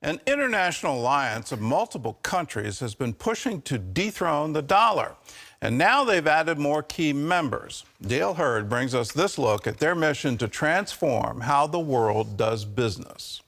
An international alliance of multiple countries has been pushing to dethrone the dollar. And now they've added more key members. Dale Hurd brings us this look at their mission to transform how the world does business.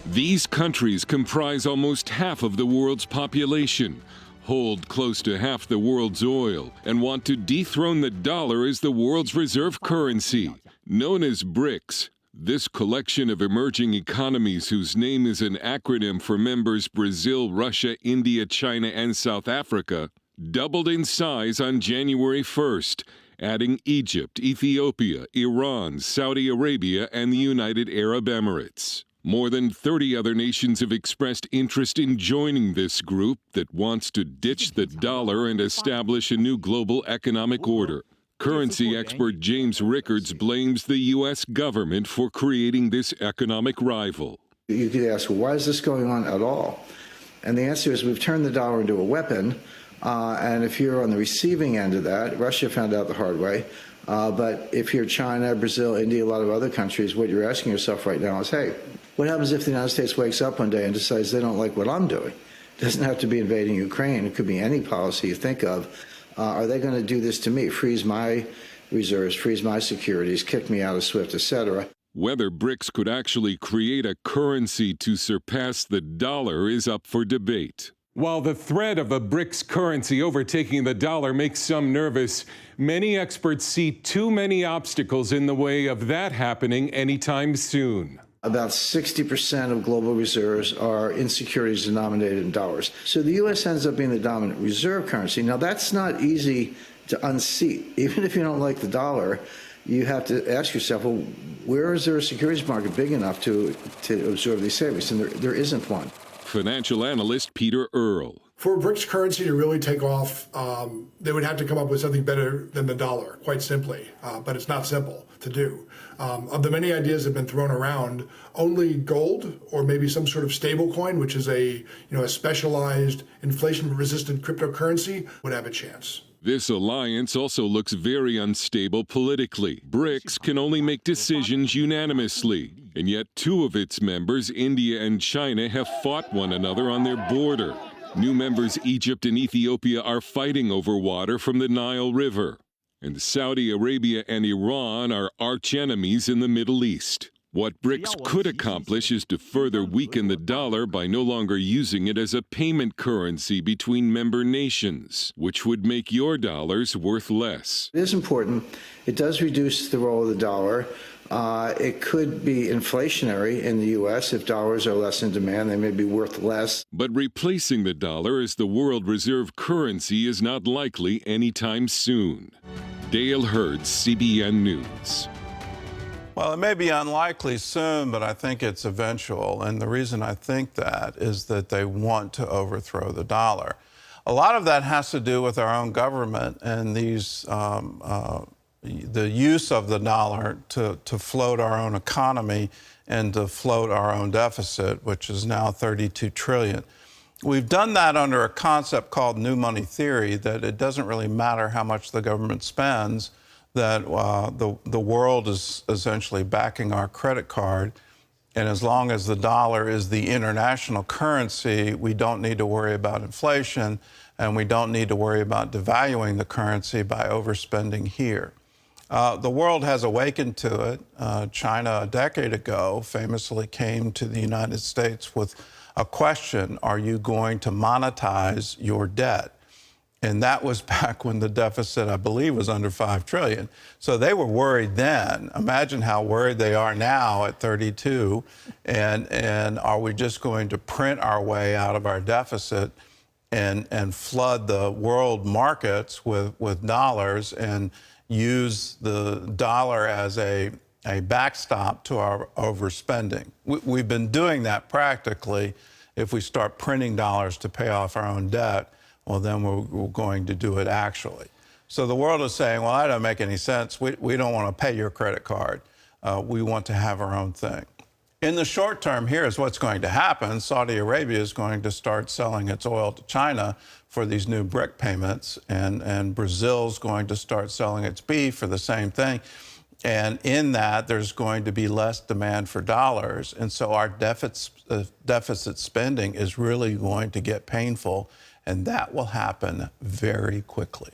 These countries comprise almost half of the world's population, hold close to half the world's oil, and want to dethrone the dollar as the world's reserve currency. Known as BRICS, this collection of emerging economies, whose name is an acronym for members Brazil, Russia, India, China, and South Africa, doubled in size on January 1st, adding Egypt, Ethiopia, Iran, Saudi Arabia, and the United Arab Emirates. More than 30 other nations have expressed interest in joining this group that wants to ditch the dollar and establish a new global economic order. Currency expert James Rickards blames the U.S. government for creating this economic rival. You could ask, well, why is this going on at all? And the answer is we've turned the dollar into a weapon, and if you're on the receiving end of that, Russia found out the hard way, but if you're China, Brazil, India, a lot of other countries, what you're asking yourself right now is, hey, what happens if the United States wakes up one day and decides they don't like what I'm doing? It doesn't have to be invading Ukraine. It could be any policy you think of. Are they going to do this to me, freeze my reserves, freeze my securities, kick me out of SWIFT, etc.? Whether BRICS could actually create a currency to surpass the dollar is up for debate. While the threat of a BRICS currency overtaking the dollar makes some nervous, many experts see too many obstacles in the way of that happening anytime soon. About 60% of global reserves are in securities denominated in dollars. So the U.S. ends up being the dominant reserve currency. Now, that's not easy to unseat. Even if you don't like the dollar, you have to ask yourself, well, where is there a securities market big enough to absorb these savings? And there isn't one. Financial analyst Peter Earle. For a BRICS currency to really take off, they would have to come up with something better than the dollar, quite simply. But it's not simple to do. Of the many ideas that have been thrown around, only gold or maybe some sort of stable coin, which is a specialized inflation-resistant cryptocurrency, would have a chance. This alliance also looks very unstable politically. BRICS can only make decisions unanimously, and yet two of its members, India and China, have fought one another on their border. New members Egypt and Ethiopia are fighting over water from the Nile River. And Saudi Arabia and Iran are arch-enemies in the Middle East. What BRICS could accomplish is to further weaken the dollar by no longer using it as a payment currency between member nations, which would make your dollars worth less. It is important. It does reduce the role of the dollar. It could be inflationary in the U.S. If dollars are less in demand, they may be worth less. But replacing the dollar as the world reserve currency is not likely anytime soon. Dale Hurd, CBN News. Well, it may be unlikely soon, but I think it's eventual. And the reason I think that is that they want to overthrow the dollar. A lot of that has to do with our own government and the use of the dollar to float our own economy and to float our own deficit, which is now $32 trillion. We've done that under a concept called new money theory, that it doesn't really matter how much the government spends, that the world is essentially backing our credit card. And as long as the dollar is the international currency, we don't need to worry about inflation, and we don't need to worry about devaluing the currency by overspending here. The world has awakened to it. China, a decade ago, famously came to the United States with a question: are you going to monetize your debt? And that was back when the deficit, I believe, was under $5 trillion. So they were worried then. Imagine how worried they are now at 32. And are we just going to print our way out of our deficit and flood the world markets with dollars and use the dollar as a backstop to our overspending? We've been doing that practically. If we start printing dollars to pay off our own debt, well, then we're going to do it actually. So the world is saying, well, that doesn't make any sense. We don't want to pay your credit card. We want to have our own thing. In the short term, here's what's going to happen. Saudi Arabia is going to start selling its oil to China for these new BRIC payments, and Brazil's going to start selling its beef for the same thing. And in that, there's going to be less demand for dollars. And so our deficit spending is really going to get painful, and that will happen very quickly.